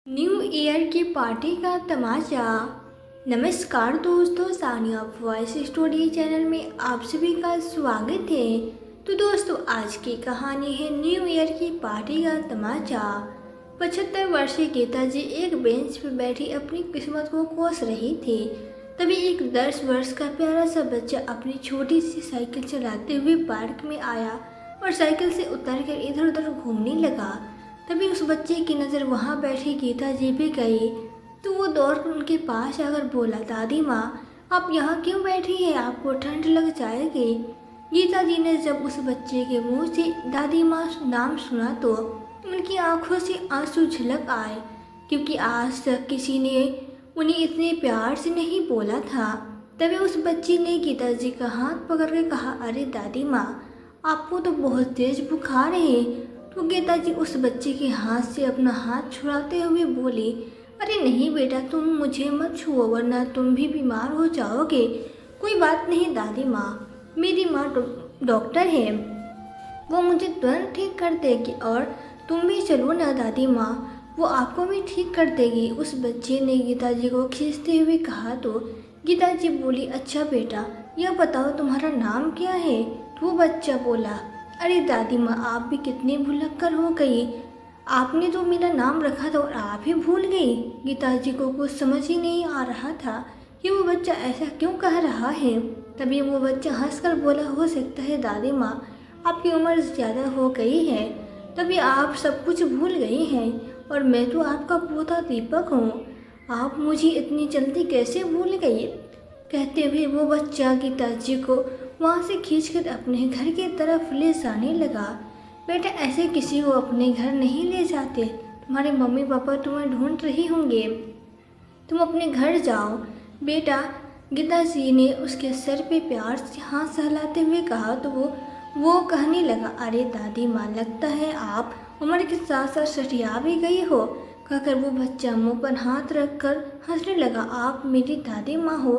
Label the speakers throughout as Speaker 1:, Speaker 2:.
Speaker 1: New year की party का तमाचा। नमस्कार दोस्तों, सानिया वॉइस स्टोरी चैनल में आप सभी का स्वागत है। तो दोस्तों, आज की कहानी है न्यू ईयर की पार्टी का तमाचा। 75 वर्षीय गीता जी एक बेंच पर बैठी अपनी किस्मत को कोस रही थी। तभी एक 10 वर्ष का प्यारा सा बच्चा अपनी छोटी सी साइकिल चलाते हुए पार्क में आया और साइकिल से उतरकर इधर उधर घूमने लगा। तभी उस बच्चे की नज़र वहाँ बैठी गीता जी पे गई तो वो दौड़कर उनके पास आकर बोला, दादी माँ, आप यहाँ क्यों बैठी हैं? आपको ठंड लग जाएगी। गीता जी ने जब उस बच्चे के मुंह से दादी माँ नाम सुना तो उनकी आंखों से आंसू झलक आए, क्योंकि आज तक किसी ने उन्हें इतने प्यार से नहीं बोला था। तभी उस बच्ची ने गीता जी का हाथ पकड़ के कहा, अरे दादी माँ, आपको तो बहुत तेज बुखार है। तो गीता जी उस बच्चे के हाथ से अपना हाथ छुड़ाते हुए बोली, अरे नहीं बेटा, तुम मुझे मत छुओ वरना तुम भी बीमार हो जाओगे। कोई बात नहीं दादी माँ, मेरी माँ डॉक्टर है, वो मुझे तुरंत ठीक कर देगी। और तुम भी चलो ना दादी माँ, वो आपको भी ठीक कर देगी। उस बच्चे ने गीता जी को खींचते हुए कहा तो गीता जी बोली, अच्छा बेटा, यह बताओ तुम्हारा नाम क्या है? तो वो बच्चा बोला, अरे दादी माँ, आप भी कितनी भुलक्कड़ हो गई, आपने तो मेरा नाम रखा था और आप ही भूल गई। गीता जी को कुछ समझ ही नहीं आ रहा था कि वो बच्चा ऐसा क्यों कह रहा है। तभी वो बच्चा हंसकर बोला, हो सकता है दादी माँ, आपकी उम्र ज़्यादा हो गई है, तभी आप सब कुछ भूल गई हैं, और मैं तो आपका पोता दीपक हूँ, आप मुझे इतनी जल्दी कैसे भूल गई। कहते हुए वो बच्चा गीता जी को वहाँ से खींचकर अपने घर की तरफ ले जाने लगा। बेटा, ऐसे किसी को अपने घर नहीं ले जाते, तुम्हारे मम्मी पापा तुम्हें ढूंढ रही होंगे, तुम अपने घर जाओ। बेटा, गीता जी ने उसके सर पे प्यार से हाथ सहलाते हुए कहा तो वो कहने लगा, अरे दादी माँ, लगता है आप उम्र के साथ साथ सठिया भी गई हो। कहकर वो बच्चा मुंह पर हाथ रखकर हंसने लगा, आप मेरी दादी माँ हो,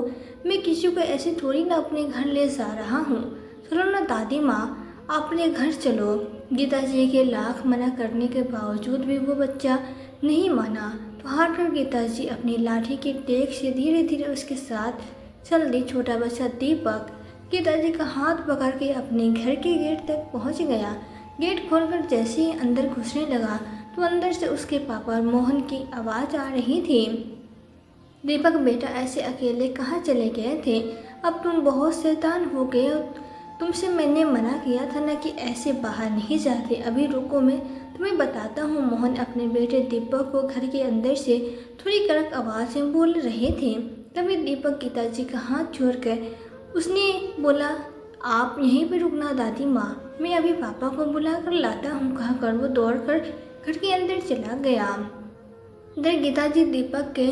Speaker 1: मैं किसी को ऐसे थोड़ी ना अपने घर ले जा रहा हूँ। चलो ना दादी माँ, अपने घर चलो। गीता जी के लाख मना करने के बावजूद भी वो बच्चा नहीं माना तो हार कर गीता जी अपनी लाठी की टेक से धीरे धीरे उसके साथ चल दी। छोटा बच्चा दीपक गीता जी का हाथ पकड़ के अपने घर के गेट तक पहुंच गया। गेट खोलकर जैसे ही अंदर घुसने लगा तो अंदर से उसके पापा मोहन की आवाज़ आ रही थी, दीपक बेटा, ऐसे अकेले कहाँ चले गए थे? अब तुम बहुत शैतान हो गए हो, तुमसे मैंने मना किया था ना कि ऐसे बाहर नहीं जाते। अभी रुको, मैं तुम्हें बताता हूँ। मोहन अपने बेटे दीपक को घर के अंदर से थोड़ी कड़क आवाज़ में बोल रहे थे। तभी दीपक गीता जी का हाथ छोड़कर उसने बोला, आप यहीं पर रुकना दादी माँ, मैं अभी पापा को बुला कर लाता हूँ। कहकर वो दौड़कर घर के अंदर चला गया। इधर गीता जी दीपक के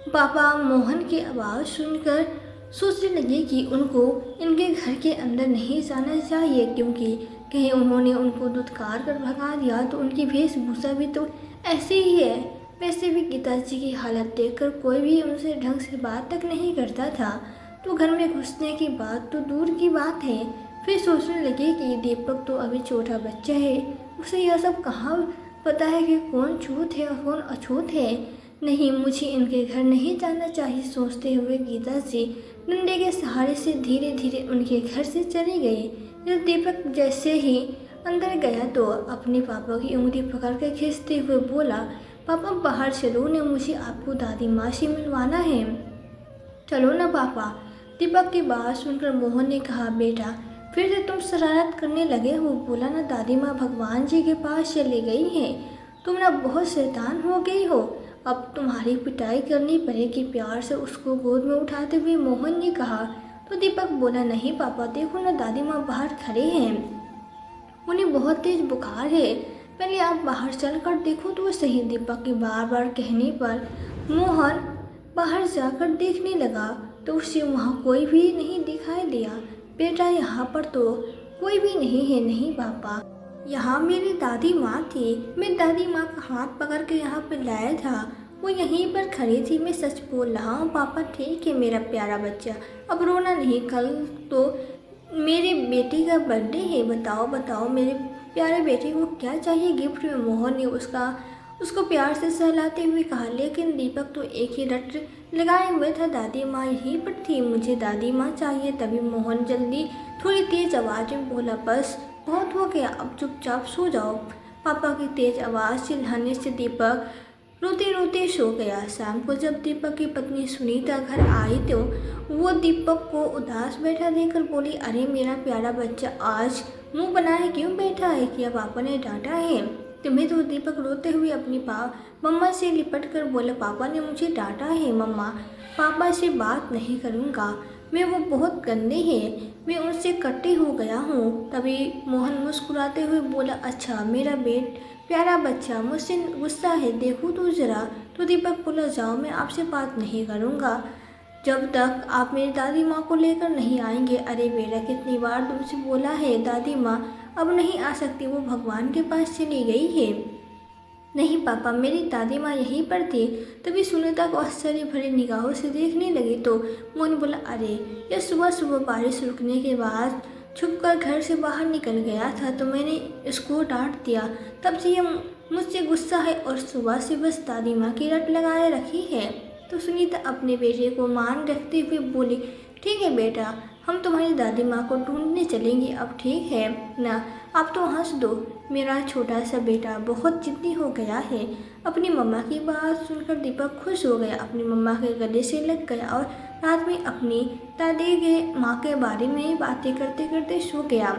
Speaker 1: पापा मोहन की आवाज़ सुनकर सोचने लगे कि उनको इनके घर के अंदर नहीं जाना चाहिए, क्योंकि कहीं उन्होंने उनको धुतकार कर भगा दिया तो उनकी वेशभूषा भी तो ऐसे ही है। वैसे भी गीता जी की हालत देखकर कोई भी उनसे ढंग से बात तक नहीं करता था, तो घर में घुसने की बात तो दूर की बात है। फिर सोचने लगे कि दीपक तो अभी छोटा बच्चा है, उसे यह सब कहाँ पता है कि कौन छूत है और कौन अछूत है। नहीं, मुझे इनके घर नहीं जाना चाहिए, सोचते हुए गीता जी डंडे के सहारे से धीरे धीरे उनके घर से चली गई। जब दीपक जैसे ही अंदर गया तो अपने पापा की उंगली पकड़ कर खींचते हुए बोला, पापा बाहर चलो ना, मुझे आपको दादी माँ से मिलवाना है। चलो ना पापा। दीपक की बात सुनकर मोहन ने कहा, बेटा, फिर से तुम शरारत करने लगे हो। बोला ना दादी माँ भगवान जी के पास चली गई हैं, तुम ना बहुत शैतान हो गई हो, अब तुम्हारी पिटाई करनी पड़ेगी। प्यार से उसको गोद में उठाते हुए मोहन ने कहा। तो दीपक बोला, नहीं पापा, देखो ना दादी माँ बाहर खड़े हैं, उन्हें बहुत तेज बुखार है, पहले आप बाहर चल कर देखो तो सही। दीपक के बार बार कहने पर मोहन बाहर जाकर देखने लगा तो उसे वहाँ कोई भी नहीं दिखाई दिया। बेटा, यहाँ पर तो कोई भी नहीं है। नहीं पापा, यहाँ मेरी दादी माँ थी, मैं दादी माँ का हाथ पकड़ के यहाँ पर लाया था, वो यहीं पर खड़ी थी, मैं सच बोल रहा हूँ पापा। ठीक है मेरा प्यारा बच्चा, अब रोना नहीं, कल तो मेरे बेटी का बर्थडे है, बताओ बताओ मेरे प्यारे बेटे को क्या चाहिए गिफ्ट में। मोहन ने उसका उसको प्यार से सहलाते हुए कहा। लेकिन दीपक तो एक ही रट लगाए हुए था, दादी माँ यहीं पर थी, मुझे दादी माँ चाहिए। तभी मोहन जल्दी थोड़ी तेज आवाज़ में बोला, बस बहुत हो गया, अब चुपचाप सो जाओ। पापा की तेज आवाज़ चिल्लाने से दीपक रोते रोते सो गया। शाम को जब दीपक की पत्नी सुनीता घर आई तो वो दीपक को उदास बैठा देखकर बोली, अरे मेरा प्यारा बच्चा, आज मुंह बनाए क्यों बैठा है? क्या पापा ने डांटा है तुम्हें? तो दीपक रोते हुए अपनी मम्मा से लिपट कर बोला, पापा ने मुझे डांटा है मम्मा, पापा से बात नहीं करूँगा, मैं वो बहुत गंदे हैं, मैं उनसे कट्टे हो गया हूँ। तभी मोहन मुस्कुराते हुए बोला, अच्छा मेरा प्यारा बच्चा मुझसे गुस्सा है, देखो तो ज़रा। तो दीपक बोला, जाओ, मैं आपसे बात नहीं करूँगा जब तक आप मेरी दादी माँ को लेकर नहीं आएंगे। अरे बेटा, कितनी बार तुमसे बोला है, दादी माँ अब नहीं आ सकती, वो भगवान के पास चली गई है। नहीं पापा, मेरी दादी माँ यहीं पर थी। तभी सुनीता को आश्चर्य भरी निगाहों से देखने लगी तो मोहन बोला, अरे ये सुबह सुबह बारिश रुकने के बाद छुपकर घर से बाहर निकल गया था तो मैंने इसको डांट दिया, तब से ये मुझसे गुस्सा है और सुबह से बस दादी माँ की रट लगाए रखी है। तो सुनीता अपने बेटे को मान रखते हुए बोली, ठीक है बेटा, हम तुम्हारी दादी माँ को ढूंढने चलेंगे, अब ठीक है ना? आप तो हंस दो, मेरा छोटा सा बेटा बहुत जिद्दी हो गया है। अपनी मम्मा की बात सुनकर दीपक खुश हो गया, अपनी मम्मा के गले से लग गया और रात में अपनी दादी के माँ के बारे में बातें करते करते सो गया।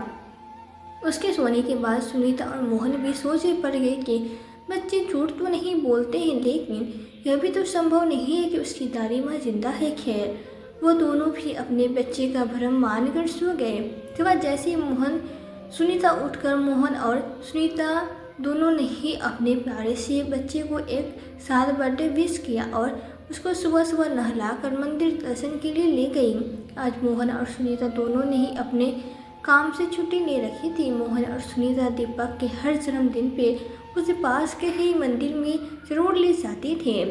Speaker 1: उसके सोने के बाद सुनीता और मोहन भी सोचे पड़ गए कि बच्चे झूठ तो नहीं बोलते हैं, लेकिन यह भी तो संभव नहीं है कि उसकी दादी माँ जिंदा है। खैर, वो दोनों भी अपने बच्चे का भ्रम मानकर सो गए। सुबह जैसे ही मोहन और सुनीता दोनों ने ही अपने प्यारे से बच्चे को एक साथ बर्थडे विश किया और उसको सुबह सुबह नहलाकर मंदिर दर्शन के लिए ले गई। आज मोहन और सुनीता दोनों ने ही अपने काम से छुट्टी ले रखी थी। मोहन और सुनीता दीपक के हर जन्मदिन पे उसे पास के ही मंदिर में जरूर ले जाते थे,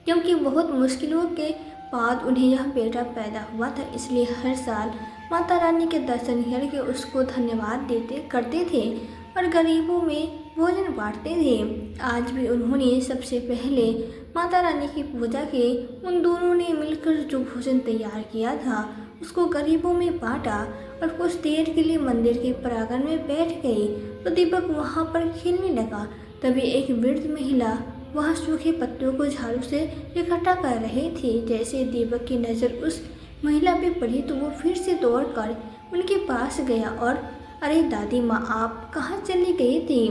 Speaker 1: क्योंकि बहुत मुश्किलों के बाद उन्हें यह बेटा पैदा हुआ था। इसलिए हर साल माता रानी के दर्शन करके उसको धन्यवाद करते थे और गरीबों में भोजन बांटते थे। आज भी उन्होंने सबसे पहले माता रानी की पूजा की। उन दोनों ने मिलकर जो भोजन तैयार किया था उसको गरीबों में बांटा और कुछ देर के लिए मंदिर के प्रांगण में बैठ गई तो दीपक वहाँ पर खेलने लगा। तभी एक वृद्ध महिला वहाँ सूखे पत्तों को झाड़ू से इकट्ठा कर रही थी। जैसे दीपक की नज़र उस महिला पे पड़ी तो वो फिर से दौड़कर उनके पास गया और, अरे दादी माँ, आप कहाँ चली गई थी?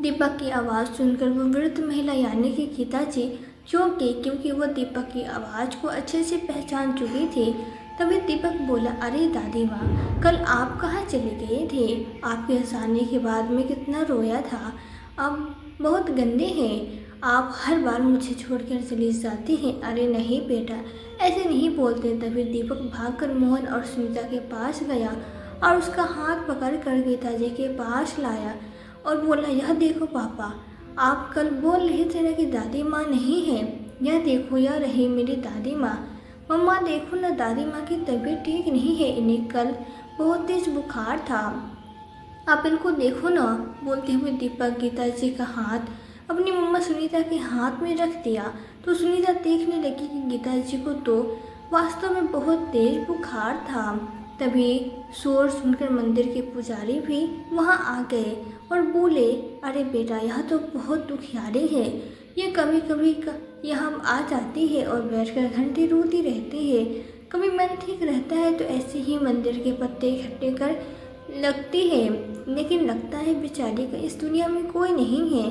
Speaker 1: दीपक की आवाज़ सुनकर वो वृद्ध महिला यानी कि गीता जी चौंक गई, क्योंकि वो दीपक की आवाज़ को अच्छे से पहचान चुकी थी। तभी दीपक बोला, अरे दादी माँ, कल आप कहाँ चले गए थे? आपके जाने के बाद मैं कितना रोया था, अब बहुत गंदे हैं, आप हर बार मुझे छोड़कर चली जाती हैं। अरे नहीं बेटा, ऐसे नहीं बोलते। तभी दीपक भागकर मोहन और सुनीता के पास गया और उसका हाथ पकड़कर गीता जी के पास लाया और बोला, यह देखो पापा, आप कल बोल रहे थे ना कि दादी माँ नहीं है, यह देखो, यह रही मेरी दादी माँ। मम्मा देखो ना, दादी माँ की तबीयत ठीक नहीं है, इन्हें कल बहुत तेज बुखार था, आप इनको देखो ना। बोलते हुए दीपक गीता जी का हाथ अपनी मम्मा सुनीता के हाथ में रख दिया तो सुनीता देखने लगी कि गीता जी को तो वास्तव में बहुत तेज बुखार था। तभी शोर सुनकर मंदिर के पुजारी भी वहां आ गए और बोले, अरे बेटा, यह तो बहुत दुखियारी है, ये कभी कभी यहाँ आ जाती है और बैठकर घंटे रोती रहती है, कभी मन ठीक रहता है तो ऐसे ही मंदिर के पत्ते इकट्ठे कर लगती है, लेकिन लगता है बेचारी का इस दुनिया में कोई नहीं है।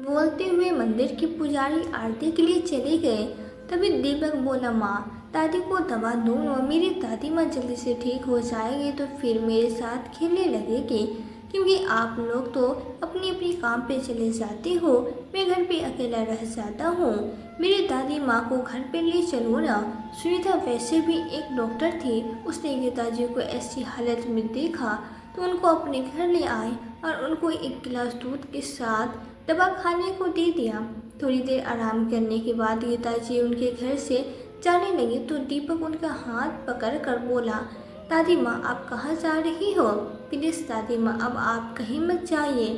Speaker 1: बोलते हुए मंदिर के पुजारी आरती के लिए चले गए। तभी दीपक बोला, माँ, दादी को दवा दो और मेरी दादी माँ जल्दी से ठीक हो जाएगी तो फिर मेरे साथ खेलने लगेगी, क्योंकि आप लोग तो अपनी अपनी काम पे चले जाते हो, मैं घर पे अकेला रह जाता हूँ, मेरी दादी माँ को घर पे ले चलो ना। सुनीता वैसे भी एक डॉक्टर थी, उसने गीता जी को ऐसी हालत में देखा तो उनको अपने घर ले आए और उनको एक गिलास दूध के साथ दवा खाने को दे दिया। थोड़ी देर आराम करने के बाद गीता जी उनके घर से जाने लगी तो दीपक उनका हाथ पकड़ कर बोला, दादी माँ, आप कहाँ जा रही हो? प्लीज़ दादी माँ, अब आप कहीं मत जाइए,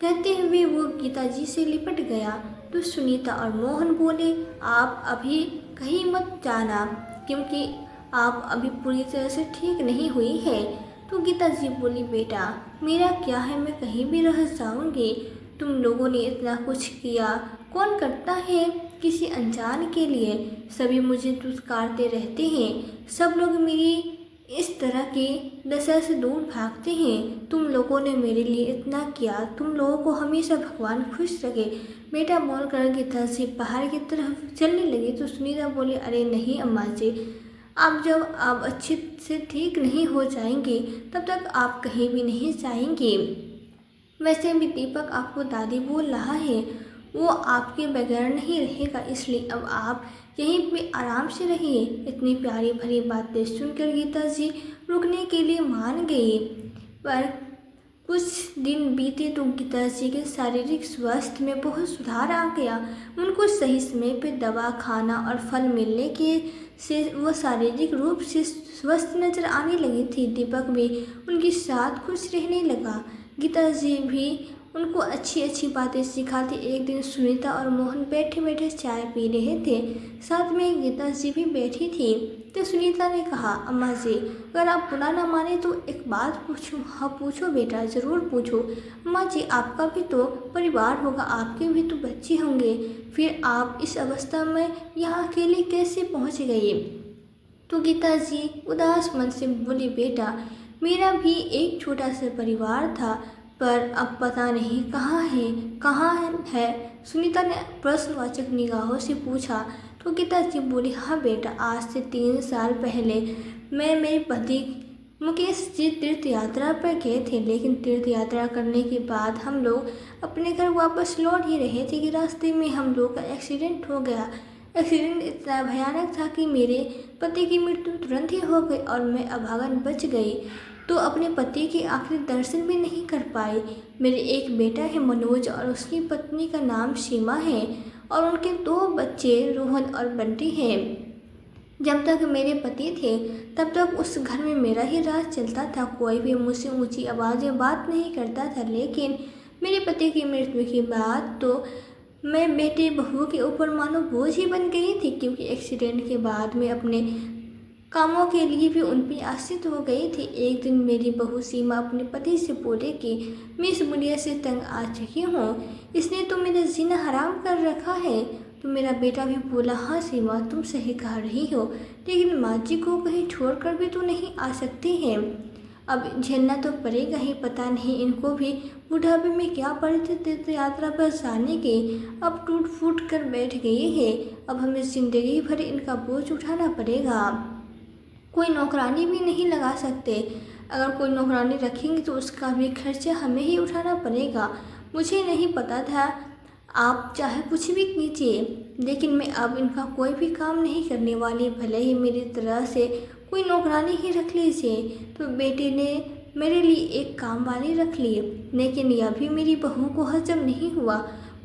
Speaker 1: कहते हुए वो गीता जी से लिपट गया। तो सुनीता और मोहन बोले, आप अभी कहीं मत जाना, क्योंकि आप अभी पूरी तरह से ठीक नहीं हुई है। तो गीता जी बोली, बेटा मेरा क्या है, मैं कहीं भी रह जाऊंगी। तुम लोगों ने इतना कुछ किया, कौन करता है किसी अनजान के लिए। सभी मुझे दुत्कारते रहते हैं, सब लोग मेरी इस तरह की दशा से दूर भागते हैं। तुम लोगों ने मेरे लिए इतना किया, तुम लोगों को हमेशा भगवान खुश रखे। बेटा बोलकर गीता जी पहाड़ की तरफ चलने लगी। तो सुनीता बोली, अरे नहीं अम्मा जी, जब आप अच्छे से ठीक नहीं हो जाएंगी तब तक आप कहीं भी नहीं जाएंगी। वैसे भी दीपक आपको दादी बोल रहा है, वो आपके बगैर नहीं रहेगा, इसलिए अब आप यहीं पे आराम से रहिए। इतनी प्यारी भरी बातें सुनकर गीता जी रुकने के लिए मान गई। पर कुछ दिन बीते तो गीता जी के शारीरिक स्वास्थ्य में बहुत सुधार आ गया। उनको सही समय पे दवा खाना और फल मिलने के से वो शारीरिक रूप से स्वस्थ नजर आने लगी थी। दीपक भी उनके साथ खुश रहने लगा। गीता जी भी उनको अच्छी अच्छी बातें सिखाती। एक दिन सुनीता और मोहन बैठे बैठे चाय पी रहे थे, साथ में गीता जी भी बैठी थी। तो सुनीता ने कहा, अम्मा जी अगर आप बुरा ना माने तो एक बात पूछूं। हाँ पूछो बेटा, ज़रूर पूछो। अम्मा जी आपका भी तो परिवार होगा, आपके भी तो बच्चे होंगे, फिर आप इस अवस्था में यहाँ अकेले कैसे पहुँच गए। तो गीता जी उदास मन से बोली, बेटा मेरा भी एक छोटा सा परिवार था, पर अब पता नहीं कहाँ है। सुनीता ने प्रश्नवाचक निगाहों से पूछा। तो गीता जी बोली, हाँ बेटा, आज से 3 साल पहले मैं मेरे पति मुकेश जी तीर्थ यात्रा पर गए थे, लेकिन तीर्थ यात्रा करने के बाद हम लोग अपने घर वापस लौट ही रहे थे कि रास्ते में हम लोग का एक्सीडेंट हो गया। एक्सीडेंट इतना भयानक था कि मेरे पति की मृत्यु तुरंत ही हो गई और मैं अभागन बच गई, तो अपने पति के आखिरी दर्शन भी नहीं कर पाई। मेरे एक बेटा है मनोज और उसकी पत्नी का नाम सीमा है, और उनके 2 बच्चे रोहन और बंटी हैं। जब तक मेरे पति थे तब तक उस घर में मेरा ही राज चलता था, कोई भी मुझसे ऊंची आवाज़ में बात नहीं करता था। लेकिन मेरे पति की मृत्यु के बाद तो मैं बेटे बहू के ऊपर मानो बोझ ही बन गई थी, क्योंकि एक्सीडेंट के बाद मैं अपने कामों के लिए भी उन पर आश्रित हो गई थी। एक दिन मेरी बहू सीमा अपने पति से बोले कि मैं इस बुढ़िया से तंग आ चुकी हूँ, इसने तो मेरा जीना हराम कर रखा है। तो मेरा बेटा भी बोला, हाँ सीमा तुम सही कह रही हो, लेकिन माँ जी को कहीं छोड़कर भी तो नहीं आ सकती हैं। अब झेलना तो पड़ेगा ही, पता नहीं इनको भी बुढ़ापे में क्या पड़ी तीर्थ यात्रा पर जाने की, अब टूट फूट कर बैठ गई है। अब हमें जिंदगी भर इनका बोझ उठाना पड़ेगा। कोई नौकरानी भी नहीं लगा सकते, अगर कोई नौकरानी रखेंगे तो उसका भी खर्चा हमें ही उठाना पड़ेगा। मुझे नहीं पता था, आप चाहे कुछ भी कीजिए, लेकिन मैं अब इनका कोई भी काम नहीं करने वाली, भले ही मेरी तरह से कोई नौकरानी ही रख लीजिए। तो बेटे ने मेरे लिए एक काम वाली रख ली, लेकिन यह भी मेरी बहू को हजम नहीं हुआ।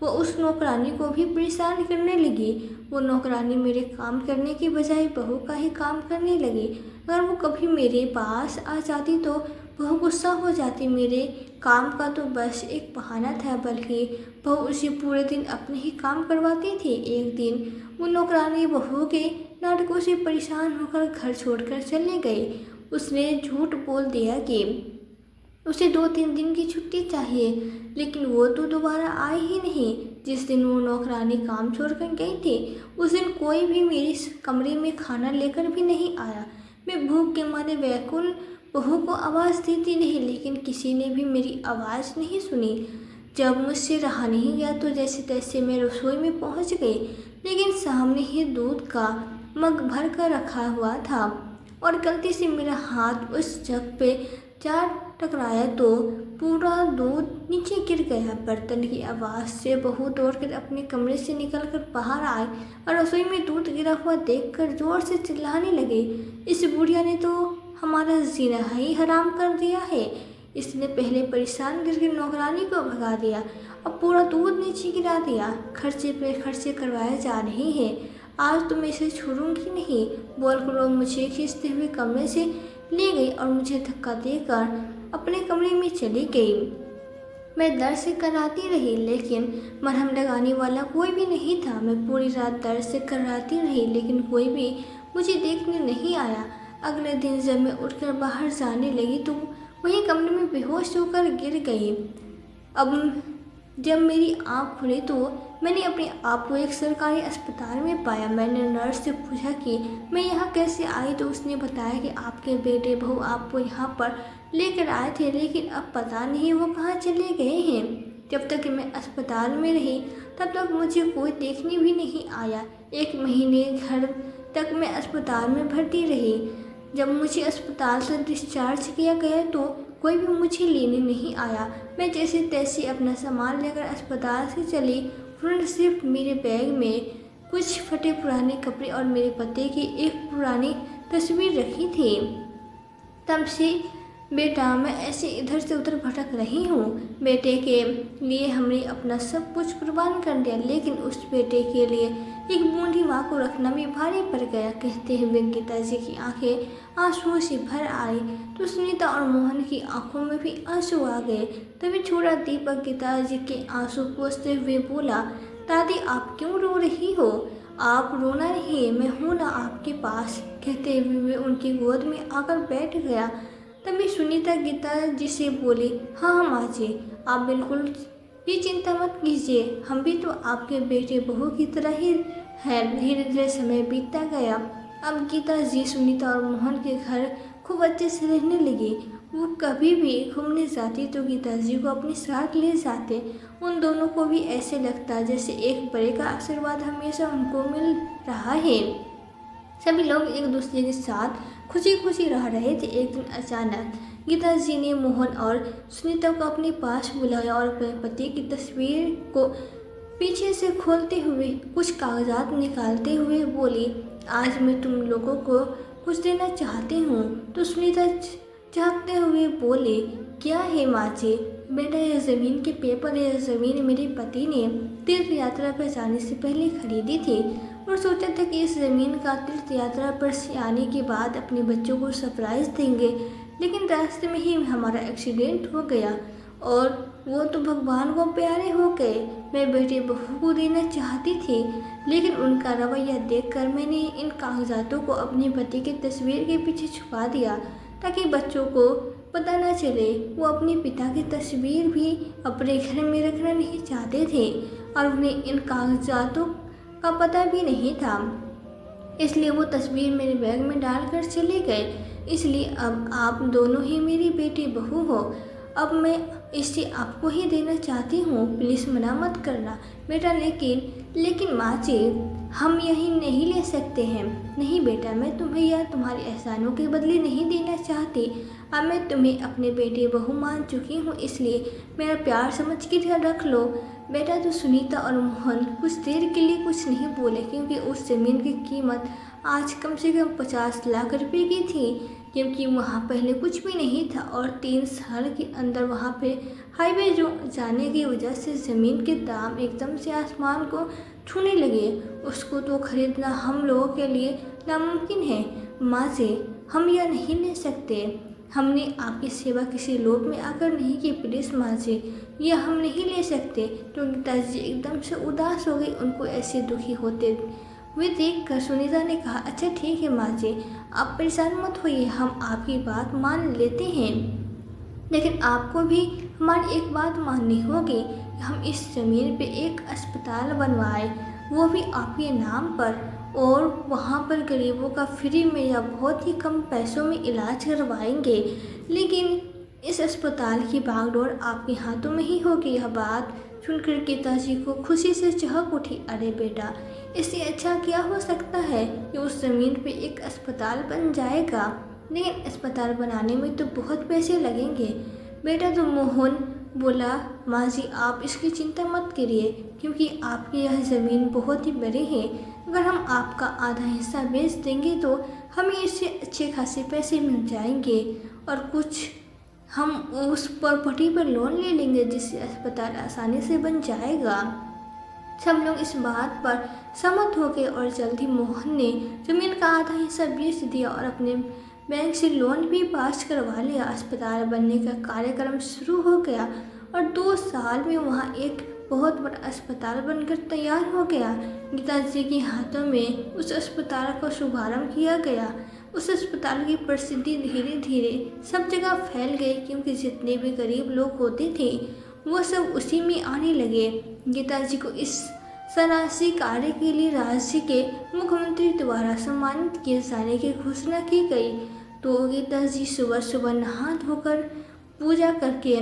Speaker 1: वो उस नौकरानी को भी परेशान करने लगी। वो नौकरानी मेरे काम करने की बजाय बहू का ही काम करने लगी। अगर वो कभी मेरे पास आ जाती तो बहू गुस्सा हो जाती। मेरे काम का तो बस एक बहाना था, बल्कि बहू उसे पूरे दिन अपने ही काम करवाती थी। एक दिन वो नौकरानी बहू के नाटकों से परेशान होकर घर छोड़कर चले गई। उसने झूठ बोल दिया कि उसे 2-3 दिन की छुट्टी चाहिए, लेकिन वो तो दोबारा आए ही नहीं। जिस दिन वो नौकरानी काम छोड़कर गई थी उस दिन कोई भी मेरे कमरे में खाना लेकर भी नहीं आया। मैं भूख के मारे व्याकुल बहू को आवाज़ देती रही, लेकिन किसी ने भी मेरी आवाज़ नहीं सुनी। जब मुझसे रहा नहीं गया तो जैसे तैसे मैं रसोई में पहुंच गई, लेकिन सामने ही दूध का मग भर कर रखा हुआ था और गलती से मेरा हाथ उस जग पे जा टकराया तो पूरा दूध नीचे गिर गया। बर्तन की आवाज़ से बहू दौड़कर अपने कमरे से निकलकर बाहर आए और रसोई में दूध गिरा हुआ देखकर जोर से चिल्लाने लगे, इस बुढ़िया ने तो हमारा जीना ही हराम कर दिया है। इसने पहले परेशान करके नौकरानी को भगा दिया, अब पूरा दूध नीचे गिरा दिया। खर्चे पे खर्चे करवाए जा रहे हैं, आज तो मैं इसे छोड़ूंगी नहीं, बोलकर वो मुझे खींचते हुए कमरे से ले गई और मुझे धक्का देकर अपने कमरे में चली गई। मैं दर्द से कराती रही लेकिन मरहम लगाने वाला कोई भी नहीं था। मैं पूरी रात दर्द से कराती रही लेकिन कोई भी मुझे देखने नहीं आया। अगले दिन जब मैं उठकर बाहर जाने लगी तो वहीं कमरे में बेहोश होकर गिर गई। अब जब मेरी आँख खुली तो मैंने अपने आप को एक सरकारी अस्पताल में पाया। मैंने नर्स से पूछा कि मैं यहाँ कैसे आई तो उसने बताया कि आपके बेटे बहू आपको यहाँ पर लेकर आए थे लेकिन अब पता नहीं वो कहाँ चले गए हैं। जब तक मैं अस्पताल में रही तब तक मुझे कोई देखने भी नहीं आया। 1 महीने घर तक मैं अस्पताल में भर्ती रही। जब मुझे अस्पताल से डिस्चार्ज किया गया तो कोई भी मुझे लेने नहीं आया। मैं जैसे तैसे अपना सामान लेकर अस्पताल से चली। उन्होंने सिर्फ मेरे बैग में कुछ फटे पुराने कपड़े और मेरे पति की एक पुरानी तस्वीर रखी थी। तब से बेटा मैं ऐसे इधर से उधर भटक रही हूँ। बेटे के लिए हमने अपना सब कुछ कुर्बान कर दिया लेकिन उस बेटे के लिए एक बूढ़ी माँ को रखना भी भारी पड़ गया। कहते हुए गीता जी की आंखें आंसुओं से भर आई तो सुनीता और मोहन की आंखों में भी आंसू आ गए। तभी छोटा दीपक गीता जी के आंसू पोंछते हुए बोला, दादी आप क्यों रो रही हो? आप रोना नहीं, मैं हूँ ना आपके पास। कहते हुए उनकी गोद में आकर बैठ गया। तभी सुनीता गीता जी से बोली, हाँ माँ जी आप बिल्कुल भी चिंता मत कीजिए, हम भी तो आपके बेटे बहू की तरह ही हैं। धीरे धीरे समय बीतता गया। अब गीता जी सुनीता और मोहन के घर खूब अच्छे से रहने लगी। वो कभी भी घूमने जाती तो गीता जी को अपने साथ ले जाते। उन दोनों को भी ऐसे लगता जैसे एक बड़े का आशीर्वाद हमेशा उनको मिल रहा है। सभी लोग एक दूसरे के साथ खुशी खुशी रह रहे थे। एक दिन अचानक गीता जी ने मोहन और सुनीता को अपने पास बुलाया और अपने पति की तस्वीर को पीछे से खोलते हुए कुछ कागजात निकालते हुए बोली, आज मैं तुम लोगों को कुछ देना चाहती हूँ। तो सुनीता झांकते हुए बोले, क्या है माँ जी? बेटा यह ज़मीन के पेपर, यह ज़मीन मेरे पति ने तीर्थ यात्रा पर जाने से पहले खरीदी थी और सोचा था कि इस ज़मीन का तीर्थ यात्रा पर से आने के बाद अपने बच्चों को सरप्राइज़ देंगे, लेकिन रास्ते में ही हमारा एक्सीडेंट हो गया और वो तो भगवान को प्यारे हो गए। मैं बेटे बहू को देना चाहती थी लेकिन उनका रवैया देखकर मैंने इन कागजातों को अपने पति की तस्वीर के पीछे छुपा दिया ताकि बच्चों को पता न चले। वो अपने पिता की तस्वीर भी अपने घर में रखना नहीं चाहते थे और उन्हें इन कागजातों का पता भी नहीं था, इसलिए वो तस्वीर मेरे बैग में डालकर चले गए। इसलिए अब आप दोनों ही मेरी बेटी बहू हो। अब मैं इसे आपको ही देना चाहती हूँ, प्लीज़ मना मत करना बेटा। लेकिन माँ जी हम यही नहीं ले सकते हैं। नहीं बेटा, मैं तुम्हें या तुम्हारे एहसानों के बदले नहीं देना चाहती। अब मैं तुम्हें अपने बेटे बहू मान चुकी हूँ, इसलिए मेरा प्यार समझ के रख लो बेटा। तो सुनीता और मोहन कुछ देर के लिए कुछ नहीं बोले क्योंकि उस ज़मीन की कीमत आज कम से कम 50 लाख रुपए की थी, क्योंकि वहाँ पहले कुछ भी नहीं था और 3 साल के अंदर वहाँ पे हाईवे जो जाने की वजह से ज़मीन के दाम एकदम से आसमान को छूने लगे। उसको तो खरीदना हम लोगों के लिए नामुमकिन है। माँ जी हम यह नहीं ले सकते। हमने आपकी सेवा किसी लोभ में आकर नहीं की, प्लीज़ माँ जी यह हम नहीं ले सकते। तो गीता जी एकदम से उदास हो गई। उनको ऐसे दुखी होते हुए देखकर सुनीता ने कहा, अच्छा ठीक है माँ जी आप परेशान मत होइए, हम आपकी बात मान लेते हैं, लेकिन आपको भी हमारी एक बात माननी होगी। हम इस ज़मीन पे एक अस्पताल बनवाए, वो भी आपके नाम पर, और वहाँ पर गरीबों का फ्री में या बहुत ही कम पैसों में इलाज करवाएंगे। लेकिन इस अस्पताल की बागडोर आपके हाथों में ही होगी। यह बात सुनकर गीता जी को खुशी से चहक उठी। अरे बेटा इससे अच्छा क्या हो सकता है कि उस ज़मीन पे एक अस्पताल बन जाएगा, लेकिन अस्पताल बनाने में तो बहुत पैसे लगेंगे बेटा। तो मोहन बोला, माँ जी आप इसकी चिंता मत करिए क्योंकि आपकी यह ज़मीन बहुत ही बड़ी है। अगर हम आपका आधा हिस्सा बेच देंगे तो हमें इससे अच्छे खासे पैसे मिल जाएंगे और कुछ हम उस प्रॉपर्टी पर लोन ले लेंगे जिससे अस्पताल आसानी से बन जाएगा। सब लोग इस बात पर सहमत हो गए और जल्दी मोहन ने ज़मीन का आधा हिस्सा बेच दिया और अपने बैंक से लोन भी पास करवा लिया। अस्पताल बनने का कार्यक्रम शुरू हो गया और 2 साल में वहाँ एक बहुत बड़ा अस्पताल बनकर तैयार हो गया। गीता जी के हाथों में उस अस्पताल का शुभारंभ किया गया। उस अस्पताल की प्रसिद्धि धीरे धीरे सब जगह फैल गई, क्योंकि जितने भी गरीब लोग होते थे वो सब उसी में आने लगे। गीता जी को इस सराहनीय कार्य के लिए राज्य के मुख्यमंत्री द्वारा सम्मानित किए जाने की घोषणा की गई। तो गीता जी सुबह सुबह नहा धोकर पूजा करके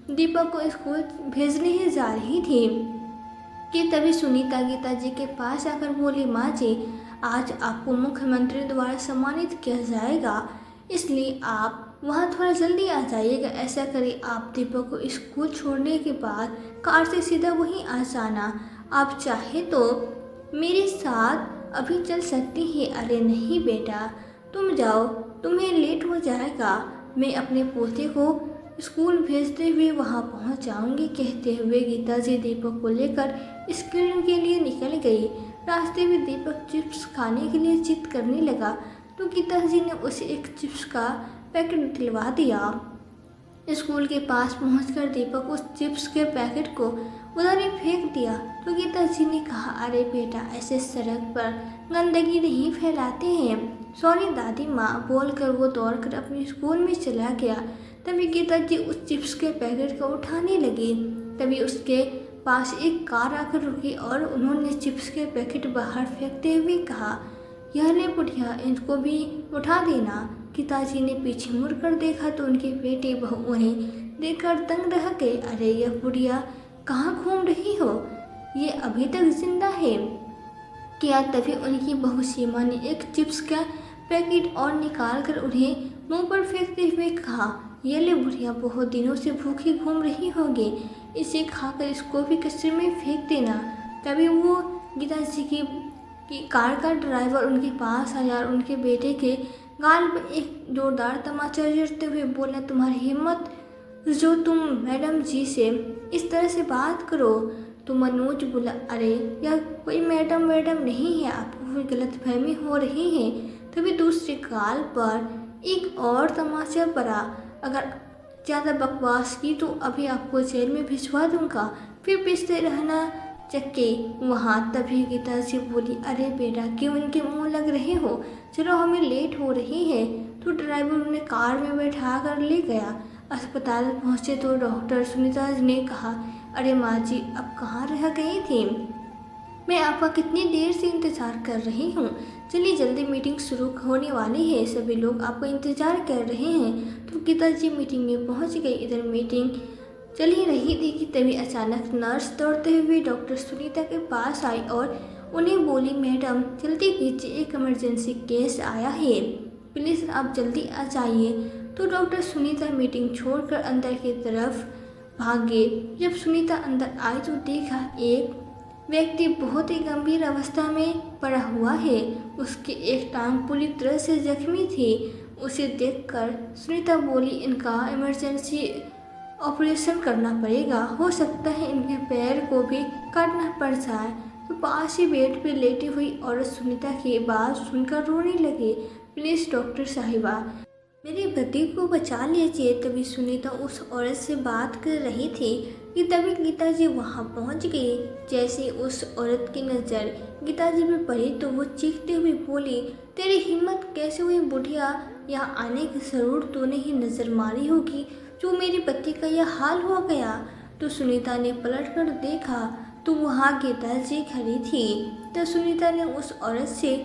Speaker 1: दीपक को स्कूल भेजने ही जा रही थी कि तभी सुनीता गीता जी के पास आकर बोली, माँ जी, आज आपको मुख्यमंत्री द्वारा सम्मानित किया जाएगा, इसलिए आप वहाँ थोड़ा जल्दी आ जाइएगा। ऐसा करिए, आप दीपक को स्कूल छोड़ने के बाद कार से सीधा वहीं आ जाना। आप चाहे तो मेरे साथ अभी चल सकती हैं। अरे नहीं बेटा, तुम जाओ, तुम्हें लेट हो जाएगा। मैं अपने पोते को स्कूल भेजते हुए वहाँ पहुँच जाऊँगी। कहते हुए गीता जी दीपक को लेकर स्कूल के लिए निकल गई। रास्ते में दीपक चिप्स खाने के लिए जिद करने लगा, तो गीता जी ने उसे एक चिप्स का पैकेट दिलवा दिया। स्कूल के पास पहुंचकर दीपक उस चिप्स के पैकेट को उधर ही फेंक दिया। तो गीता जी ने कहा, अरे बेटा, ऐसे सड़क पर गंदगी नहीं फैलाते हैं। सॉरी दादी माँ, बोलकर वो दौड़कर अपने स्कूल में चला गया। तभी गीता जी उस चिप्स के पैकेट को उठाने लगी। तभी उसके पास एक कार आकर रुकी और उन्होंने चिप्स के पैकेट बाहर फेंकते हुए कहा, यह ले बुढ़िया, इनको भी उठा देना। पिताजी ने पीछे मुड़कर देखा तो उनके बेटे बहू उन्हें देखकर दंग रह गए। अरे यह बुढ़िया कहाँ घूम रही हो, ये अभी तक जिंदा है क्या? तभी उनकी बहू सीमा ने एक चिप्स का पैकेट और निकाल कर उन्हें मुंह पर फेंकते हुए कहा, ये ले बुढ़िया, बहुत दिनों से भूखी घूम रही होगी, इसे खाकर इसको भी कचरे में फेंक देना। तभी वो गीता जी की कार का ड्राइवर उनके पास आया और उनके बेटे के गाल पर एक जोरदार तमाचा जड़ते हुए बोला, तुम्हारी हिम्मत जो तुम मैडम जी से इस तरह से बात करो। तो मनोज बोला, अरे यह कोई मैडम नहीं है, आपको कोई गलतफहमी हो रही है। तभी दूसरे गाल पर एक और तमाचा पड़ा, अगर ज़्यादा बकवास की तो अभी आपको जेल में भिजवा दूंगा, फिर पिसते रहना चक्के वहाँ। तभी गीता जी बोली, अरे बेटा, क्यों इनके मुंह लग रहे हो, चलो हमें लेट हो रही है। तो ड्राइवर उन्हें कार में बैठा कर ले गया। अस्पताल पहुँचे तो डॉक्टर सुनीता ने कहा, अरे माँ जी, अब कहाँ रह गई थी, मैं आपका कितनी देर से इंतज़ार कर रही हूँ। चलिए जल्दी, मीटिंग शुरू होने वाली है, सभी लोग आपका इंतज़ार कर रहे हैं। तो गीता जी मीटिंग में पहुँच गई। इधर मीटिंग चल ही रही थी कि तभी अचानक नर्स दौड़ते हुए डॉक्टर सुनीता के पास आई और उन्हें बोली, मैडम जल्दी कीजिए, एक इमरजेंसी केस आया है, प्लीज़ आप जल्दी आ जाइए। तो डॉक्टर सुनीता मीटिंग छोड़कर अंदर की तरफ भागे। जब सुनीता अंदर आई तो देखा एक व्यक्ति बहुत ही गंभीर अवस्था में पड़ा हुआ है। उसकी एक टांग पूरी तरह से जख्मी थी। उसे देखकर सुनीता बोली, इनका इमरजेंसी ऑपरेशन करना पड़ेगा, हो सकता है इनके पैर को भी काटना पड़ जाए। तो पास ही बेड पे लेटी हुई औरत सुनीता की बात सुनकर रोने लगी, प्लीज़ डॉक्टर साहिबा, मेरे पति को बचा लीजिए। तभी सुनीता उस औरत से बात कर रही थी कि तभी गीता जी वहाँ पहुँच गई। जैसे उस औरत की नज़र गीता जी पे पड़ी तो वो चीखते हुए बोली, तेरी हिम्मत कैसे हुई बुढ़िया, यहाँ आने की ज़रूर तूने ही नज़र मारी होगी जो मेरे पति का यह हाल हो गया। तो सुनीता ने पलट कर देखा तो वहाँ गीता जी खड़ी थी। तो सुनीता ने उस औरत से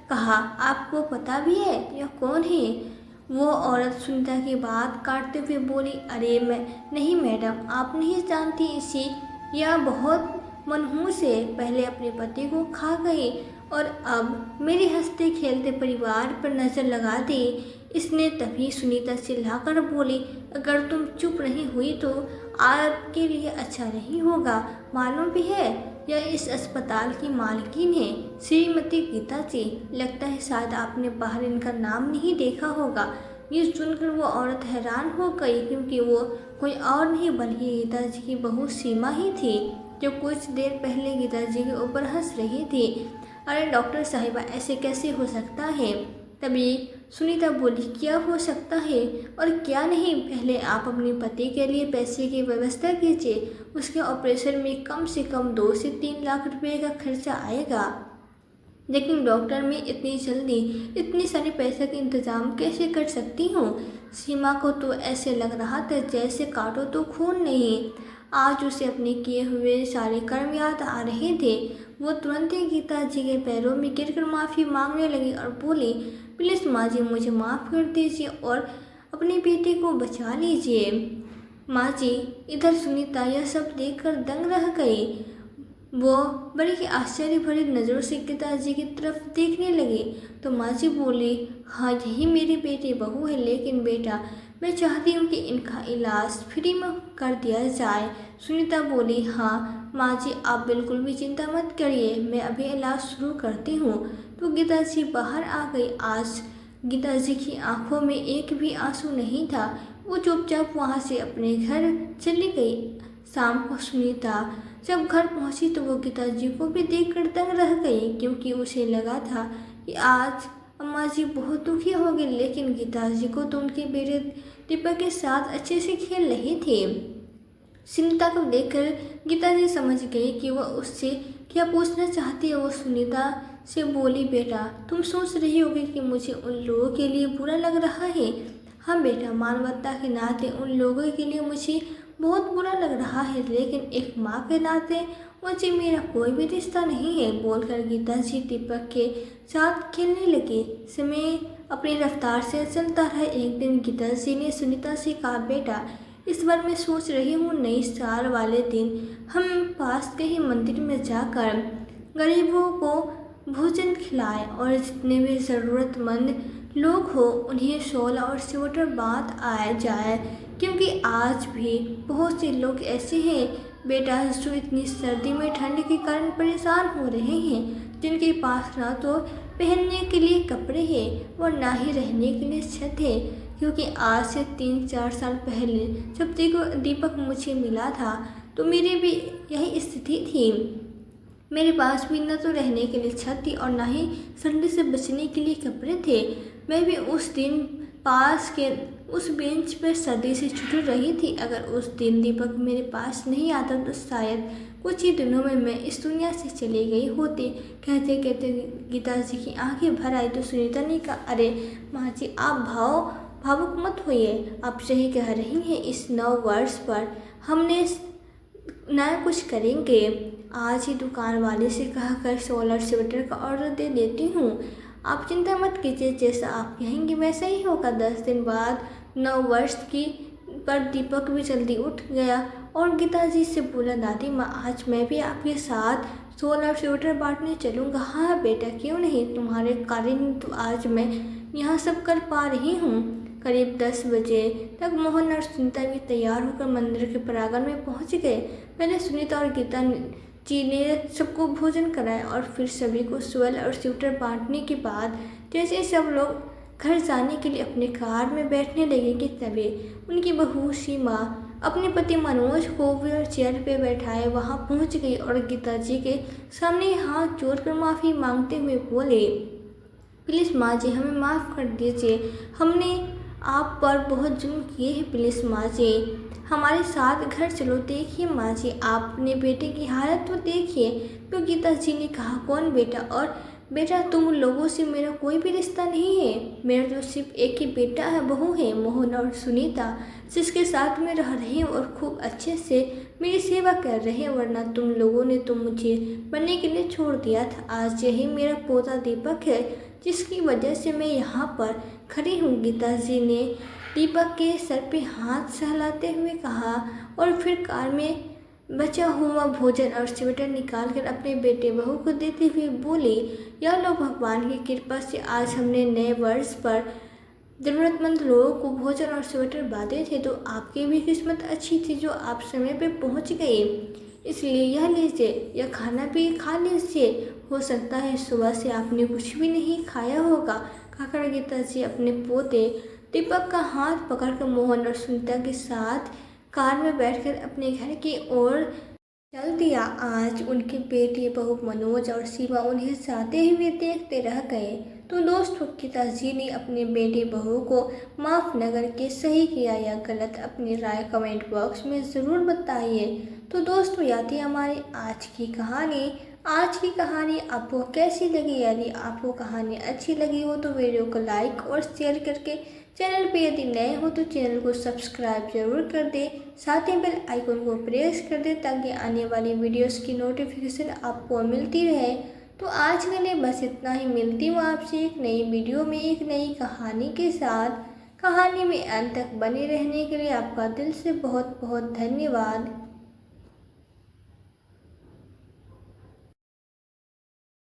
Speaker 1: कहा, आपको पता भी है यह कौन है? वो औरत सुनीता की बात काटते हुए बोली, अरे मैं नहीं मैडम, आप नहीं जानती इसे, यह बहुत मनहूस है, पहले अपने पति को खा गई और अब मेरे हंसते खेलते परिवार पर नज़र लगा दी इसने। तभी सुनीता चिल्लाकर बोली, अगर तुम चुप नहीं हुई तो आपके लिए अच्छा नहीं होगा। मालूम भी है यह इस अस्पताल की मालकिन है, श्रीमती गीता जी। लगता है शायद आपने बाहर इनका नाम नहीं देखा होगा। ये सुनकर वो औरत हैरान हो गई, क्योंकि वो कोई और नहीं बल्कि गीता जी की बहू सीमा ही थी, जो कुछ देर पहले गीता जी के ऊपर हंस रही थी। अरे डॉक्टर साहिबा, ऐसे कैसे हो सकता है, तभी सुनीता बोली, क्या हो सकता है और क्या नहीं, पहले आप अपने पति के लिए पैसे की व्यवस्था कीजिए। उसके ऑपरेशन में कम से कम 2 से 3 लाख रुपए का खर्चा आएगा। लेकिन डॉक्टर, मैं इतनी जल्दी इतने सारे पैसे का इंतजाम कैसे कर सकती हूँ? सीमा को तो ऐसे लग रहा था जैसे काटो तो खून नहीं। आज उसे अपने किए हुए सारे कर्म याद आ रहे थे। वो तुरंत ही गीता जी के पैरों में गिरकर माफ़ी मांगने लगी और बोली, प्लीज़ माँ जी, मुझे माफ़ कर दीजिए और अपने बेटे को बचा लीजिए। माँ जी, इधर सुनीता यह सब देखकर दंग रह गई। वो बड़ी ही आश्चर्य भरी नज़रों से पिताजी की तरफ देखने लगी तो माँ जी बोली, हाँ यही मेरी बेटी बहू है, लेकिन बेटा मैं चाहती हूँ कि इनका इलाज फ्री में कर दिया जाए। सुनीता बोली, हाँ माँ जी, आप बिल्कुल भी चिंता मत करिए, मैं अभी इलाज शुरू करती हूँ। तो गीता जी बाहर आ गई। आज गीता जी की आंखों में एक भी आंसू नहीं था। वो चुपचाप वहाँ से अपने घर चली गई। शाम को सुनीता जब घर पहुंची तो वो गीता जी को भी देखकर दंग रह गई, क्योंकि उसे लगा था कि आज अम्मा जी बहुत दुखी हो गई, लेकिन गीता जी को तो उनके बेटे दीपक के साथ अच्छे से खेल रही थी। सुनीता को देखकर गीता जी समझ गई कि वह उससे क्या पूछना चाहती है। वो सुनीता से बोली, बेटा तुम सोच रही होगी कि मुझे उन लोगों के लिए बुरा लग रहा है। हाँ बेटा, मानवता के नाते उन लोगों के लिए मुझे बहुत बुरा लग रहा है, लेकिन एक माँ के नाते मुझे मेरा कोई भी रिश्ता नहीं है। बोलकर गीता जी दीपक के साथ खेलने लगी। समय अपनी रफ्तार से चलता रहा। एक दिन गीता जी ने सुनीता से कहा, बेटा इस बार मैं सोच रही हूँ नई साल वाले दिन हम पास के ही मंदिर में जाकर गरीबों को भोजन खिलाएं और जितने भी ज़रूरतमंद लोग हो उन्हें शॉल और स्वेटर बांट आया जाए, क्योंकि आज भी बहुत से लोग ऐसे हैं बेटा जो इतनी सर्दी में ठंड के कारण परेशान हो रहे हैं, जिनके पास ना तो पहनने के लिए कपड़े हैं और ना ही रहने के लिए छत है। क्योंकि आज से 3-4 साल पहले जब दीपक मुझे मिला था तो मेरी भी यही स्थिति थी। मेरे पास भी न तो रहने के लिए छत थी और ना ही ठंडी से बचने के लिए कपड़े थे। मैं भी उस दिन पास के उस बेंच पर सर्दी से छुट रही थी। अगर उस दिन दीपक मेरे पास नहीं आता तो शायद कुछ ही दिनों में मैं इस दुनिया से चली गई होती। कहते कहते गीता जी की आंखें भर आई तो सुनीता ने कहा, अरे माँ जी, आप भावुक मत होइए, आप सही कह रही हैं। इस नव वर्ष पर हमने नया कुछ करेंगे। आज ही दुकान वाले से कहकर सोलर स्वेटर का ऑर्डर दे देती हूँ। आप चिंता मत कीजिए, जैसा आप कहेंगे वैसा ही होगा। 10 दिन बाद नव वर्ष की पर दीपक भी जल्दी उठ गया और गीता जी से बोला, दादी माँ आज मैं भी आपके साथ सोलर स्वेटर बांटने चलूँगा। हाँ बेटा, क्यों नहीं, तुम्हारे कारण तो आज मैं यहाँ सब कर पा रही हूँ। करीब 10 बजे तक मोहन और सुनीता भी तैयार होकर मंदिर के प्रांगण में पहुँच गए। पहले सुनीता और गीता जी ने सबको भोजन कराया और फिर सभी को शॉल और स्वेटर बांटने के बाद जैसे सब लोग घर जाने के लिए अपने कार में बैठने लगे कि तभी उनकी बहू सीमा अपने पति मनोज को व्हील चेयर पे बैठाए वहां पहुंच गई और गीता जी के सामने हाथ जोड़कर माफ़ी मांगते हुए बोले, प्लीज़ माँ जी, हमें माफ़ कर दीजिए, हमने आप पर बहुत जुल्म किए हैं। प्लीज़ माँ जी, हमारे साथ घर चलो। देखिए माँ जी, आपने बेटे की हालत तो देखिए। तो गीता जी ने कहा, कौन बेटा? और बेटा तुम लोगों से मेरा कोई भी रिश्ता नहीं है। मेरा तो सिर्फ एक ही बेटा है, बहू है मोहन और सुनीता, जिसके साथ में रह रहे हैं और खूब अच्छे से मेरी सेवा कर रहे हैं। वरना तुम लोगों ने तो मुझे बनने के लिए छोड़ दिया था। आज यही मेरा पोता दीपक है जिसकी वजह से मैं यहाँ पर खड़ी हूँ। गीता जी ने दीपक के सर पे हाथ सहलाते हुए कहा और फिर कार में बचा हुआ भोजन और स्वेटर निकालकर अपने बेटे बहू को देते हुए बोली, यह लो, भगवान की कृपा से आज हमने नए वर्ष पर ज़रूरतमंद लोगों को भोजन और स्वेटर बांटे थे, तो आपकी भी किस्मत अच्छी थी जो आप समय पे पहुंच गए। इसलिए यह लीजिए, यह खाना भी खा लीजिए। हो सकता है सुबह से आपने कुछ भी नहीं खाया होगा। कहकर गीता जी अपने पोते दीपक का हाथ पकड़कर मोहन और सुनीता के साथ कार में बैठकर अपने घर की ओर चल दिया। आज उनके बेटे बहू मनोज और शिवा उन्हें जाते हुए देखते रह गए। तो दोस्तों पिताजी ने अपने बेटे बहू को माफ़ न करके सही किया या गलत, अपनी राय कमेंट बॉक्स में ज़रूर बताइए। तो दोस्तों यह थी हमारी आज की कहानी। आज की कहानी आपको कैसी लगी? यदि आपको कहानी अच्छी लगी हो तो वीडियो को लाइक और शेयर करके, चैनल पे यदि नए हो तो चैनल को सब्सक्राइब जरूर कर दें। साथ ही बेल आइकन को प्रेस कर दें ताकि आने वाली वीडियोस की नोटिफिकेशन आपको मिलती रहे। तो आज के लिए बस इतना ही। मिलती हूँ आपसे एक नई वीडियो में एक नई कहानी के साथ। कहानी में अंत तक बने रहने के लिए आपका दिल से बहुत बहुत धन्यवाद।